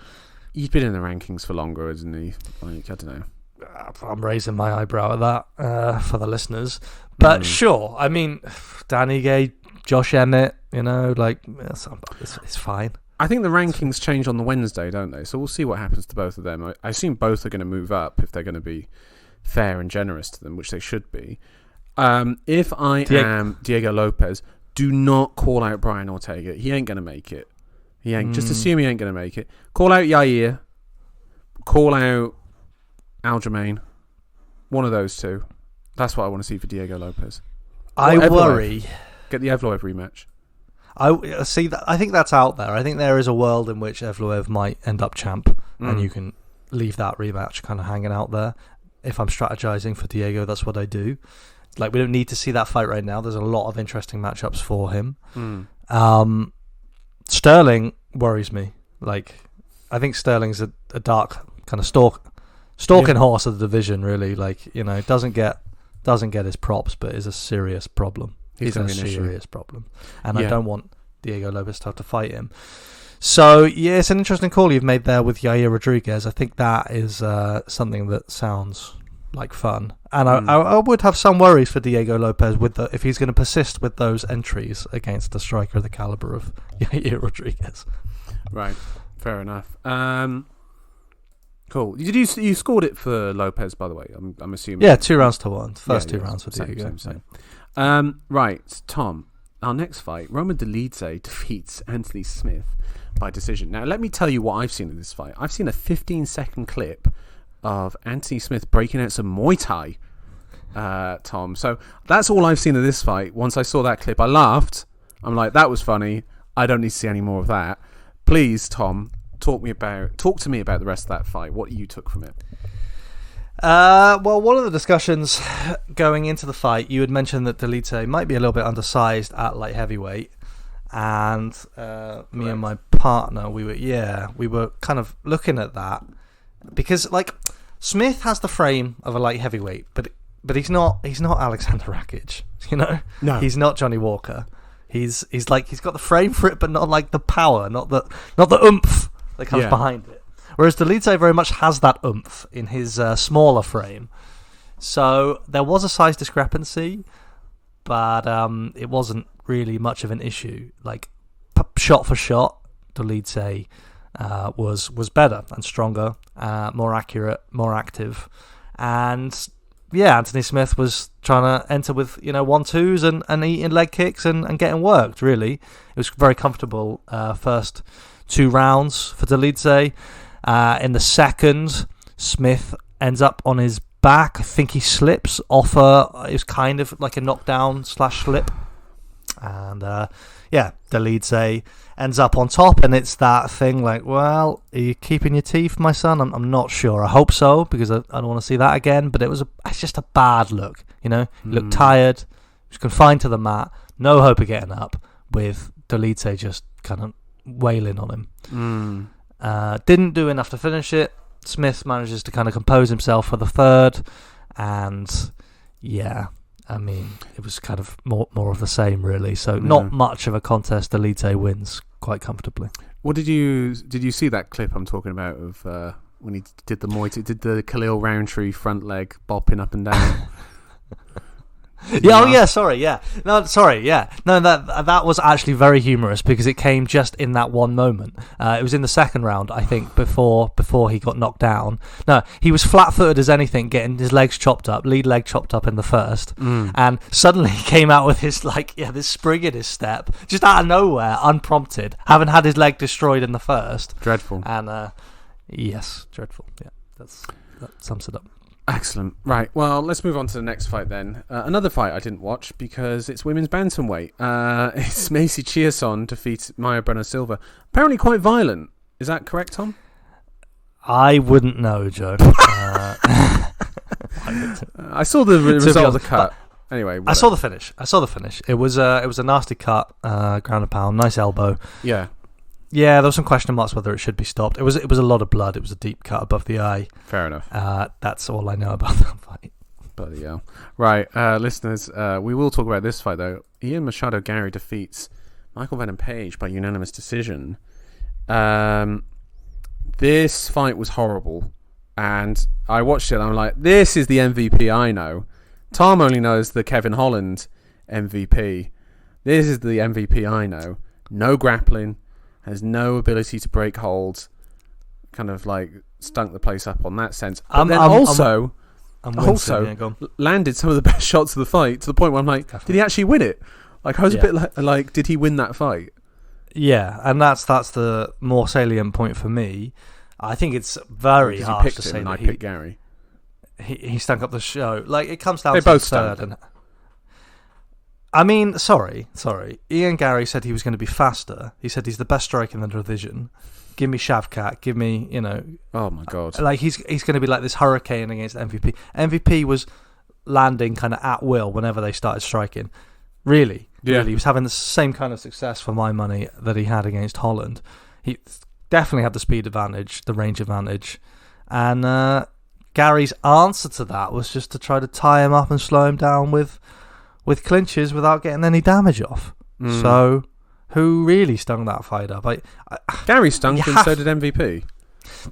He's been in the rankings for longer, isn't he? Like, I don't know. I'm raising my eyebrow at that for the listeners. But sure, I mean, Dan Ige, Josh Emmett, you know, like, it's fine. I think the rankings change on the Wednesday, don't they? So we'll see what happens to both of them. I assume both are going to move up if they're going to be fair and generous to them, which they should be. If I am Diego Lopez, do not call out Brian Ortega. He ain't going to make it. He ain't. Just assume he ain't going to make it. Call out Yair. Call out Aljamain. One of those two. That's what I want to see for Diego Lopez. I worry. Get the Evloev rematch. I see that. I think that's out there. I think there is a world in which Evloev might end up champ, and you can leave that rematch kind of hanging out there. If I'm strategizing for Diego, that's what I do. Like, we don't need to see that fight right now. There's a lot of interesting matchups for him. Sterling worries me. Like, I think Sterling's a dark kind of stalking horse of the division, really. Like, you know, doesn't get his props, but is a serious problem. He's a serious problem. And I don't want Diego Lopez to have to fight him. So, yeah, it's an interesting call you've made there with Yair Rodriguez. I think that is something that sounds like fun. And I would have some worries for Diego Lopez if he's going to persist with those entries against a striker of the caliber of Yair Rodriguez. Right. Fair enough. Cool. You scored it for Lopez, by the way? I'm assuming. Yeah, 2-1. First 2 rounds for Diego. Same. Right, Tom. Our next fight, Roman Dolidze defeats Anthony Smith by decision. Now, let me tell you what I've seen in this fight. I've seen a 15-second clip of Anthony Smith breaking out some Muay Thai, Tom. So that's all I've seen of this fight. Once I saw that clip, I laughed. I'm like, that was funny. I don't need to see any more of that. Please, Tom, talk to me about the rest of that fight. What you took from it? Well, one of the discussions going into the fight, you had mentioned that Dolidze might be a little bit undersized at light heavyweight, and me and my partner, we were kind of looking at that because, like, Smith has the frame of a light heavyweight, but he's not Alexander Rakic, you know. No, he's not Johnny Walker. He's got the frame for it, but not like the power, not the oomph that comes behind it. Whereas Dolidze very much has that oomph in his smaller frame. So there was a size discrepancy, but it wasn't really much of an issue. Like, shot for shot, Dolidze was better and stronger, more accurate, more active. And yeah, Anthony Smith was trying to enter with, you know, 1-2s and eating leg kicks and getting worked, really. It was very comfortable first 2 rounds for Dolidze. In the second, Smith ends up on his back. I think he slips off it was kind of like a knockdown / slip. And Delice ends up on top, and it's that thing like, well, are you keeping your teeth, my son? I'm not sure. I hope so, because I don't want to see that again. But it's just a bad look, He looked tired. He was confined to the mat. No hope of getting up, with Delice just kind of wailing on him. Didn't do enough to finish it. Smith manages to kind of compose himself for the third, and I mean, it was kind of more of the same, really. So not much of a contest. Delice wins quite comfortably. What did you see that clip I'm talking about of when he did the Muay Thai, did the Khalil Roundtree front leg bopping up and down? Yeah. Oh, yeah. Sorry. Yeah. No. Sorry. Yeah. No. That was actually very humorous because it came just in that one moment. It was in the second round, I think, before he got knocked down. No, he was flat-footed as anything, getting his legs chopped up, lead leg chopped up in the first, and suddenly he came out with his this spring in his step, just out of nowhere, unprompted, having had his leg destroyed in the first. Dreadful. And yes, dreadful. Yeah, that sums it up. Excellent. Right, well, let's move on to the next fight then. Another fight I didn't watch because it's women's bantamweight. It's Macy Chiasson defeats Maya Brenner Silva. Apparently quite violent. Is that correct, Tom? I wouldn't know, Joe. I saw the result of the cut. Anyway, whatever. I saw the finish. It was a nasty cut, ground and pound, nice elbow. Yeah. Yeah, there was some question marks whether it should be stopped. It was a lot of blood. It was a deep cut above the eye. Fair enough. That's all I know about that fight. Bloody hell. Right, listeners, we will talk about this fight, though. Ian Machado Gary defeats Michael Venom Page by unanimous decision. This fight was horrible, and I watched it, and I'm like, this is the MVP I know. Tom only knows the Kevin Holland MVP. This is the MVP I know. No grappling. Has no ability to break holds, kind of like stunk the place up on that sense. But then also landed some of the best shots of the fight to the point where I'm like, definitely. Did he actually win it? Like I was a bit like, did he win that fight? Yeah, and that's the more salient point for me. I think it's very harsh to say that I picked Gary. He stunk up the show. Like it comes down to both third. And I mean, sorry. Ian Gary said he was going to be faster. He said he's the best striker in the division. Give me Shavkat. Give me, Oh my God! Like he's going to be like this hurricane against MVP. MVP was landing kind of at will whenever they started striking. Really, he was having the same kind of success for my money that he had against Holland. He definitely had the speed advantage, the range advantage, and Gary's answer to that was just to try to tie him up and slow him down with clinches without getting any damage off. So, who really stung that fight up? Gary stunk, and so did MVP.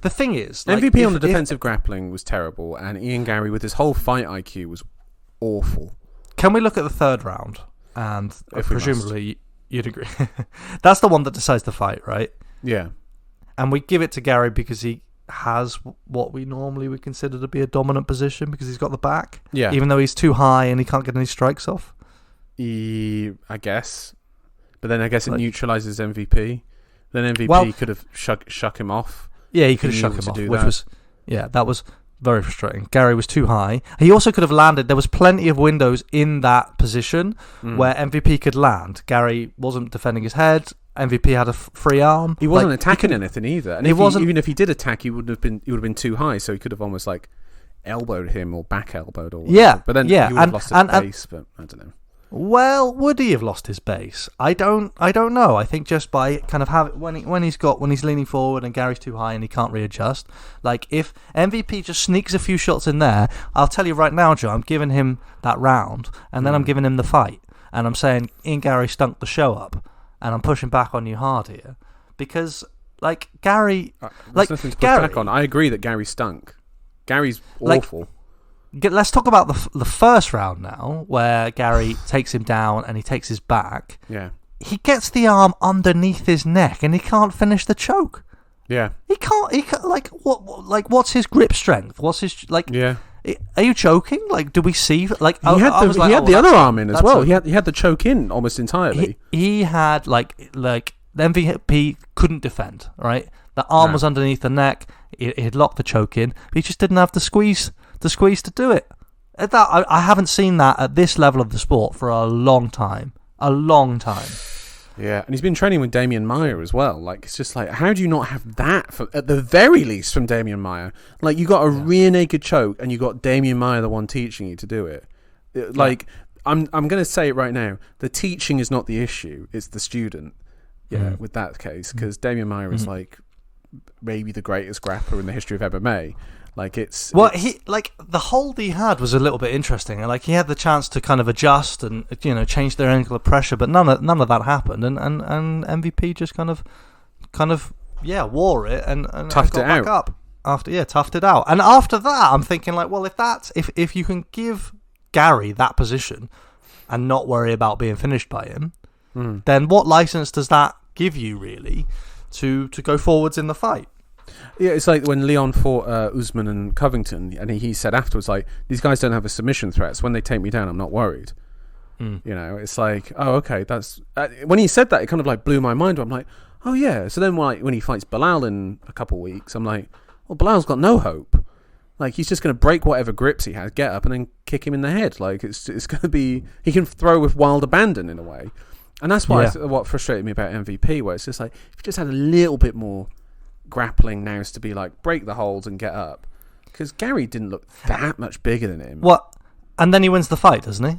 The thing is, MVP on the defensive grappling was terrible, and Ian Gary with his whole fight IQ was awful. Can we look at the third round? And presumably you'd agree. That's the one that decides the fight, right? Yeah. And we give it to Gary because he has what we normally would consider to be a dominant position because he's got the back. Yeah. Even though he's too high and he can't get any strikes off. I guess. But then I guess it neutralises MVP. Then MVP could have shuck him off. Yeah, he could have shuck him off, that was very frustrating. Gary was too high. He also could have landed. There was plenty of windows in that position where MVP could land. Gary wasn't defending his head. MVP had a free arm. He wasn't attacking anything either. And even if he did attack, he would have been too high. So he could have almost like elbowed him or back elbowed or whatever. Yeah, but then he would have lost his base. But I don't know. Well, would he have lost his base? I don't know. I think just by kind of when he's leaning forward and Gary's too high and he can't readjust. Like if MVP just sneaks a few shots in there, I'll tell you right now, Joe, I'm giving him that round and then I'm giving him the fight and I'm saying Ian Gary stunk the show up and I'm pushing back on you hard here because like Gary, there's nothing to push back on. I agree that Gary stunk. Gary's awful. Let's talk about the first round now, where Gary takes him down and he takes his back. Yeah, he gets the arm underneath his neck and he can't finish the choke. Yeah, he can't. What's his grip strength? What's his like? Yeah, are you choking? Like, do we see? Like, he had the other arm in as well. He had the choke in almost entirely. He had like the MVP couldn't defend. Right, the arm was underneath the neck. He'd locked the choke in, but he just didn't have the squeeze to do it. I haven't seen that at this level of the sport for a long time. A long time. Yeah, and he's been training with Damian Maia as well. Like, it's just like, how do you not have that, at the very least, from Damian Maia? Like, you got a rear naked choke, and you got Damian Maia, the one teaching you to do it. Like, I'm going to say it right now. The teaching is not the issue. It's the student. Yeah, with that case, because Damian Maia is like maybe the greatest grappler in the history of MMA. Like, he like the hold he had was a little bit interesting. Like, he had the chance to kind of adjust and change their angle of pressure, but none of that happened. And MVP just kind of wore it and toughed got it back out up after toughed it out. And after that, I'm thinking like, well, if you can give Gary that position and not worry about being finished by him, then what license does that give you really to go forwards in the fight? Yeah, it's like when Leon fought Usman and Covington, and he said afterwards, like, these guys don't have a submission threat, so when they take me down, I'm not worried. It's like, oh, okay, that's... when he said that, it kind of like blew my mind. I'm like, oh yeah. So then when he fights Bilal in a couple of weeks, I'm like, well, Bilal's got no hope. Like, he's just going to break whatever grips he has, get up, and then kick him in the head. Like, it's going to be... He can throw with wild abandon in a way. And that's why what frustrated me about MVP, where it's just like, if you just had a little bit more grappling nous to be like, break the holds and get up. Because Gary didn't look that much bigger than him. What? And then he wins the fight, doesn't he?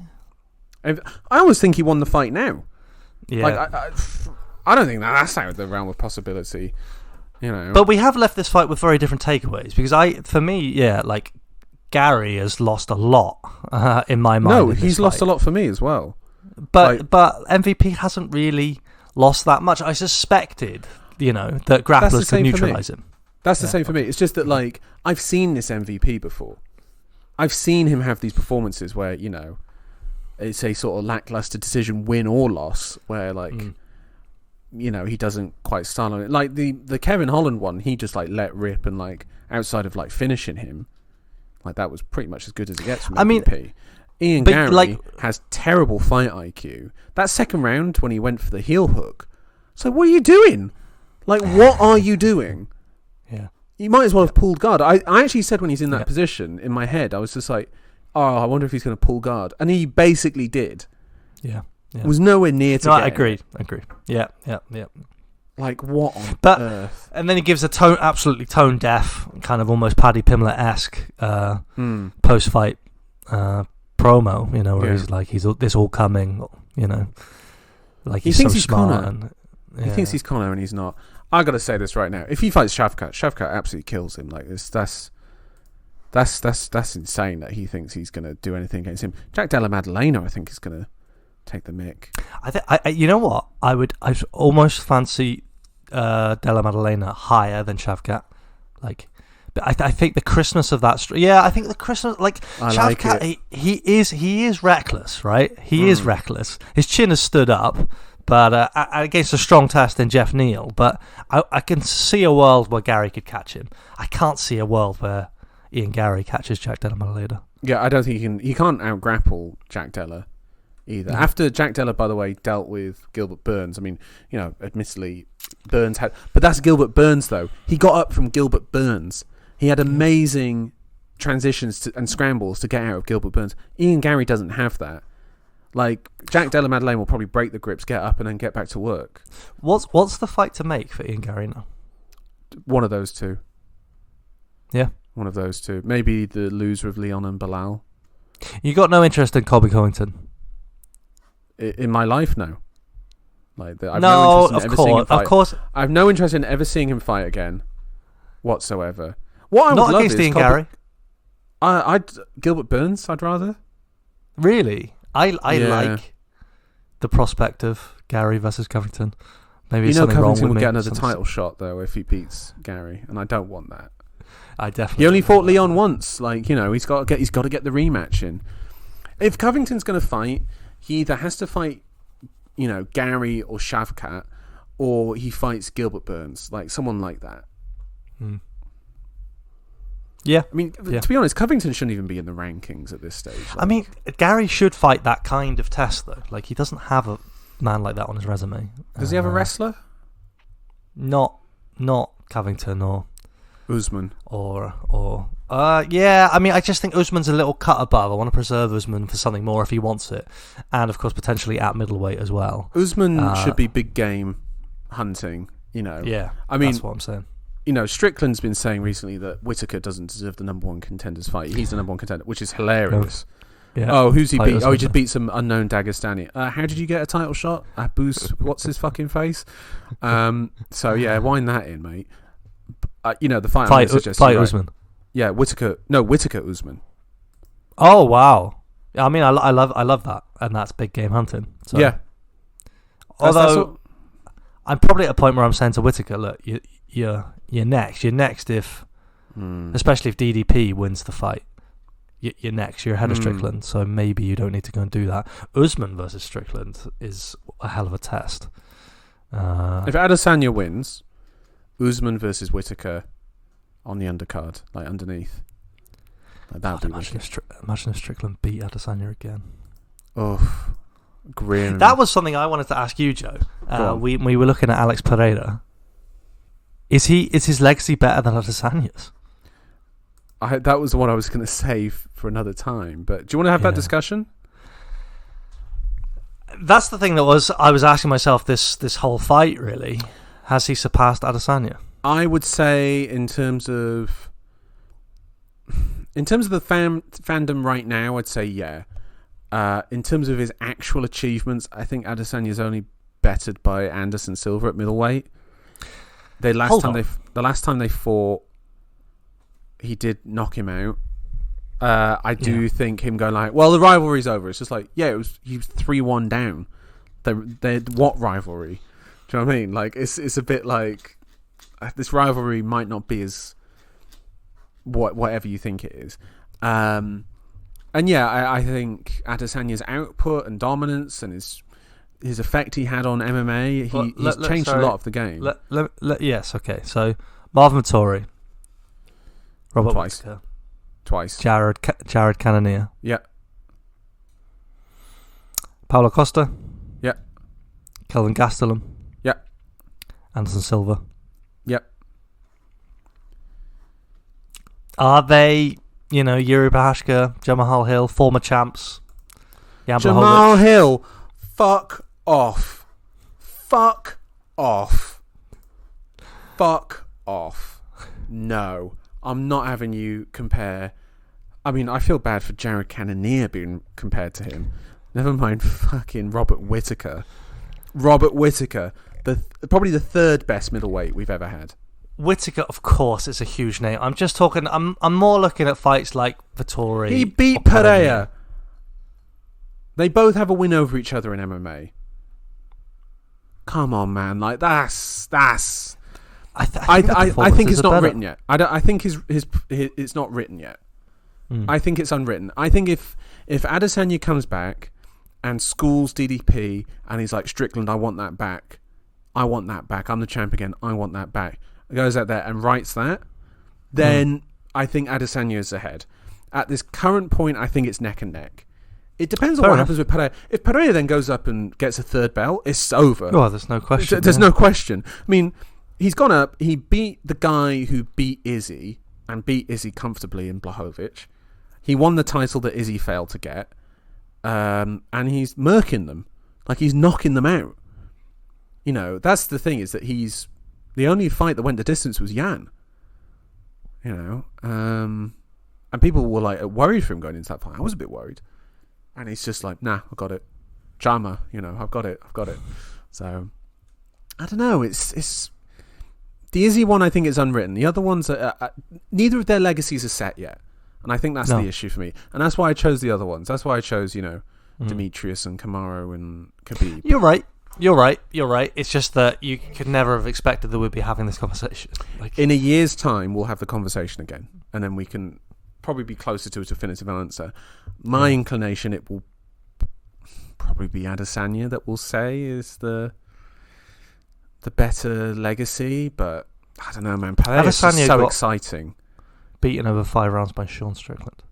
I always think he won the fight now. Yeah. Like, I don't think that's out of the realm of possibility. But we have left this fight with very different takeaways, because for me, like, Gary has lost a lot in my mind. No, he's lost a lot for me as well. But MVP hasn't really lost that much. I suspected, that grapplers could neutralise him. That's the same for me. It's just that, like, I've seen this MVP before. I've seen him have these performances where, it's a sort of lackluster decision, win or loss, where, like, he doesn't quite style on it. Like, the Kevin Holland one, he just, like, let rip, and, like, outside of, like, finishing him, like, that was pretty much as good as it gets from MVP. Ian Gary has terrible fight IQ. That second round when he went for the heel hook, so what are you doing? Like, what are you doing? Yeah, you might as well have pulled guard. I actually said when he's in that position, in my head, I was just like, oh, I wonder if he's going to pull guard, and he basically did. Yeah. Was nowhere near to. No, I agree. Yeah. Like, what on earth? And then he gives a absolutely tone deaf, kind of almost Paddy Pimblett-esque post fight promo, where he's like, this all coming, like he thinks he's smart. Conor. He thinks he's Conor, and he's not. I got to say this right now: if he fights Shavkat absolutely kills him. Like this, that's insane that he thinks he's going to do anything against him. Jack Della Maddalena, I think, is going to take the mick. I you know what? I'd almost fancy Della Maddalena higher than Shavkat, like. But I think the Christmas of that... I think the Christmas... Like, Shavkat, like he is reckless, right? He is reckless. His chin has stood up, but against a strong test in Jeff Neal. But I can see a world where Gary could catch him. I can't see a world where Ian Gary catches Jack Della Maddalena. Yeah, I don't think he can't out-grapple Jack Della either. After Jack Della, by the way, dealt with Gilbert Burns, I mean, admittedly, Burns had... But that's Gilbert Burns, though. He got up from Gilbert Burns. He had amazing transitions and scrambles to get out of Gilbert Burns. Ian Gary doesn't have that. Like, Jack Della Maddalena will probably break the grips, get up, and then get back to work. What's the fight to make for Ian Gary now? One of those two. Yeah? One of those two. Maybe the loser of Leon and Bilal. You got no interest in Colby Covington? In my life, no. Like, I've no interest in of ever seeing him fight. Of course. I have no interest in ever seeing him fight again, whatsoever. What I would Not love against is Ian Gary. I'd Gilbert Burns. I'd rather. Really, I like the prospect of Gary versus Covington. Maybe something wrong with Covington will me. get another title shot though if he beats Gary, and I don't want that. I definitely. He only fought Leon once. Like, he's got to get the rematch in. If Covington's going to fight, he either has to fight, Gary or Shavkat, or he fights Gilbert Burns, like someone like that. Yeah. I mean, to be honest, Covington shouldn't even be in the rankings at this stage. Like, I mean, Gary should fight that kind of test, though. Like, he doesn't have a man like that on his resume. Does he have a wrestler? Not Covington or... Usman. Yeah, I mean, I just think Usman's a little cut above. I want to preserve Usman for something more if he wants it, and of course potentially at middleweight as well. Usman should be big game hunting. Yeah, I mean, that's what I'm saying. Strickland's been saying recently that Whittaker doesn't deserve the number one contenders fight. He's the number one contender, which is hilarious. Yeah. Oh, who's he beat? Usman. Oh, he just beat some unknown Dagestani. How did you get a title shot? Abu's what's his fucking face? So yeah, wind that in, mate. The fight Usman. Yeah, Whittaker Usman. Oh wow! I mean, I love that, and that's big game hunting. So. Yeah. Although I'm probably at a point where I'm saying to Whittaker, look, you're next. You're next if, especially if DDP wins the fight. You're next. You're ahead of Strickland, so maybe you don't need to go and do that. Usman versus Strickland is a hell of a test. If Adesanya wins, Usman versus Whittaker on the undercard, like underneath. That would be imagine if Strickland beat Adesanya again. Oh, grim. That was something I wanted to ask you, Joe. We were looking at Alex Pereira. Is his legacy better than Adesanya's? That was the one I was going to save for another time. But do you want to have that discussion? That's the thing I was asking myself this whole fight. Really, has he surpassed Adesanya? I would say in terms of the fandom right now, I'd say yeah. In terms of his actual achievements, I think Adesanya is only bettered by Anderson Silva at middleweight. The last time they fought, he did knock him out. I do think him going like, well, the rivalry's over. It's just like, yeah, he was 3-1 down. They what rivalry? Do you know what I mean? Like it's a bit like this rivalry might not be as whatever you think it is. And yeah, I think Adesanya's output and dominance and his effect he had on MMA, he's changed a lot of the game. Yes, okay. So Marvin Vettori, Robert Whittaker, twice. Jared Cannonier. Yeah. Paulo Costa. Yeah. Kelvin Gastelum. Yeah. Anderson Silva. Yeah. Are they, Yuri Prochazka, Jamal Hill, former champs? Jamal Hill, fuck off. Fuck off. Fuck off. No. I'm not having you compare. I mean, I feel bad for Jared Cannonier being compared to him. Never mind fucking Robert Whittaker. Robert Whittaker, probably the third best middleweight we've ever had. Whittaker, of course, is a huge name. I'm just talking. I'm more looking at fights like Vettori. He beat Pereira. They both have a win over each other in MMA. Come on, man! Like that's. I think it's not written yet. I think it's not written yet. I think it's unwritten. I think if Adesanya comes back and schools DDP and he's like, Strickland, I want that back. I want that back. I'm the champ again. I want that back. Goes out there and writes that, then I think Adesanya is ahead. At this current point, I think it's neck and neck. It depends on what happens with Pereira. If Pereira then goes up and gets a third belt, it's over. Oh, there's no question. There's no question. I mean, he's gone up. He beat the guy who beat Izzy and beat Izzy comfortably in Blachowicz. He won the title that Izzy failed to get. And he's murking them. Like, he's knocking them out. That's the thing, is that the only fight that went the distance was Yan. And people were like worried for him going into that fight. I was a bit worried. And he's just like, nah, I got it. Chama, I've got it. So, I don't know. It's the Izzy one, I think, is unwritten. The other ones, neither of their legacies are set yet. And I think that's the issue for me. And that's why I chose the other ones. That's why I chose, Demetrius and Kamaru and Khabib. You're right. It's just that you could never have expected that we'd be having this conversation. In a year's time, we'll have the conversation again. And then we can probably be closer to a definitive answer. My inclination, it will probably be Adesanya that we'll say is the better legacy. But I don't know, man. Pereira's just so exciting. Beaten over 5 rounds by Sean Strickland.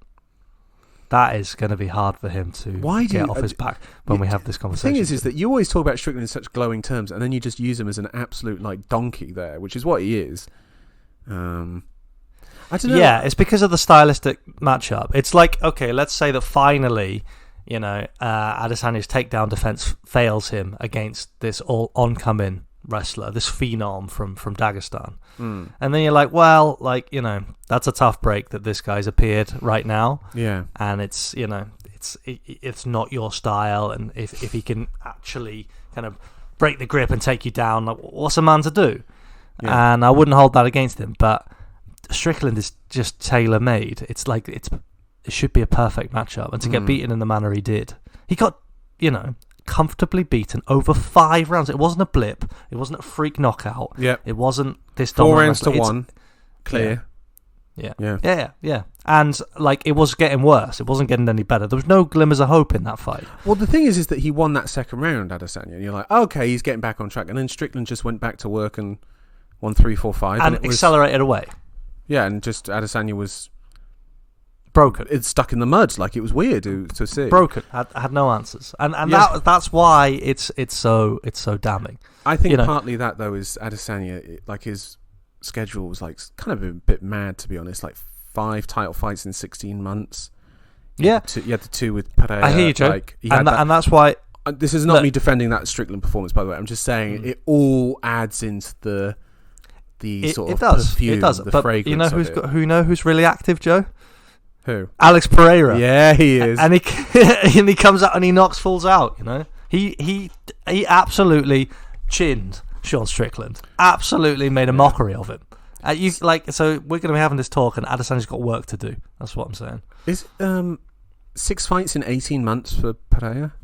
That is going to be hard for him to get off his back when we have this conversation. The thing is that you always talk about Strickland in such glowing terms, and then you just use him as an absolute donkey there, which is what he is. I don't know. Yeah, it's because of the stylistic matchup. It's like, okay, let's say that finally, Adesanya's takedown defense fails him against this oncoming wrestler, this phenom from Dagestan. And then you're like, well, that's a tough break that this guy's appeared right now. Yeah. And it's, it's not your style. And if he can actually kind of break the grip and take you down, like, what's a man to do? Yeah. And I wouldn't hold that against him. But Strickland is just tailor-made. It's like it should be a perfect matchup. And to get beaten in the manner he did, he got, comfortably beaten over 5 rounds. It wasn't a blip. It wasn't a freak knockout. Yep. It wasn't this 4 dominant rounds to wrestling. 1. Clear. Yeah. And it was getting worse. It wasn't getting any better. There was no glimmers of hope in that fight. Well, the thing is that he won that second round, Adesanya, and you're like, okay, he's getting back on track. And then Strickland just went back to work and won 3, 4, 5. And accelerated away. Yeah, and just Adesanya was broken. It's stuck in the mud. Like, it was weird to see. Broken. Had no answers. And that's why it's so damning. I think partly that, though, is Adesanya, like, his schedule was like kind of a bit mad, to be honest. Like 5 title fights in 16 months. Yeah. You had the 2 with Pereira. I hear you, Joe. Like, and that's why... This is not me defending that Strickland performance, by the way. I'm just saying it all adds into the sort of perfume, the fragrance of it. Who who's really active, Joe? Who? Alex Pereira. Yeah, he is. And he comes out and he knocks fools out, He absolutely chinned Sean Strickland. Absolutely made a mockery of him. So we're going to be having this talk, and Adesanya's got work to do. That's what I'm saying. Is 6 fights in 18 months for Pereira?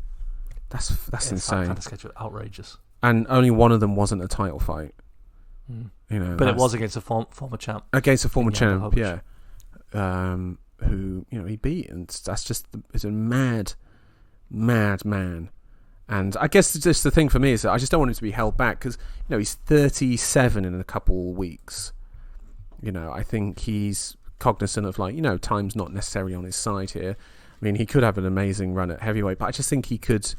That's insane. That schedule outrageous. And only one of them wasn't a title fight. But it was against a former champ. Against a former champ, yeah. Who he beat, and that's just it's a mad man. And I guess just the thing for me is that I just don't want him to be held back because he's 37 in a couple weeks. I think he's cognizant of time's not necessarily on his side here. I mean, he could have an amazing run at heavyweight, but I just think he could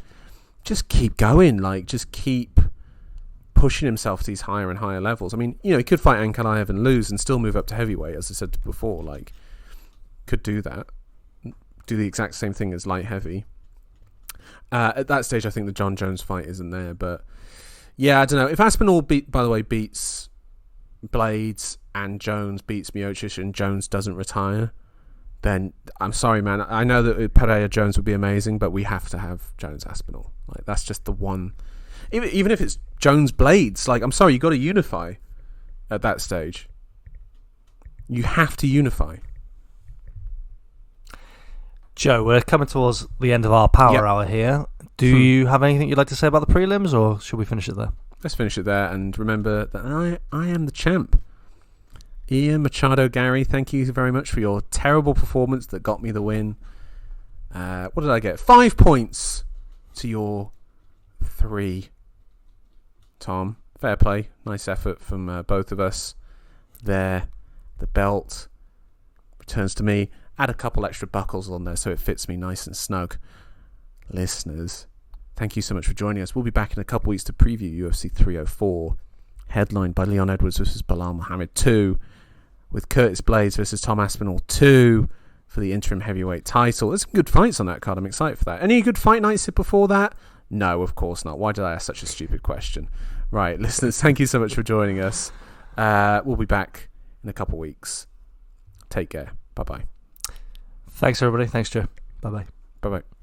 just keep going, just keep pushing himself to these higher and higher levels. I mean, he could fight Ankalaev and lose and still move up to heavyweight, as I said before. Could do that, do the exact same thing as light heavy. At that stage, I think the John Jones fight isn't there, but yeah, I don't know. If Aspinall beats Blades and Jones beats Miocic and Jones doesn't retire, then I'm sorry, man. I know that Pereira Jones would be amazing, but we have to have Jones Aspinall. That's just the one. Even if it's Jones Blades, I'm sorry, you got to unify at that stage. You have to unify. Joe, we're coming towards the end of our power hour here. Do you have anything you'd like to say about the prelims, or should we finish it there? Let's finish it there, and remember that I am the champ. Ian Machado Gary, thank you very much for your terrible performance that got me the win. What did I get? 5 points to your 3. Tom, fair play. Nice effort from both of us. There, the belt returns to me. Add a couple extra buckles on there so it fits me nice and snug. Listeners, thank you so much for joining us. We'll be back in a couple weeks to preview UFC 304, headlined by Leon Edwards versus Bilal Muhammad 2, with Curtis Blades versus Tom Aspinall 2 for the interim heavyweight title. There's some good fights on that card. I'm excited for that. Any good fight nights before that? No, of course not. Why did I ask such a stupid question? Right, listeners, thank you so much for joining us. We'll be back in a couple weeks. Take care. Bye-bye. Thanks, everybody. Thanks, Joe. Bye-bye. Bye-bye.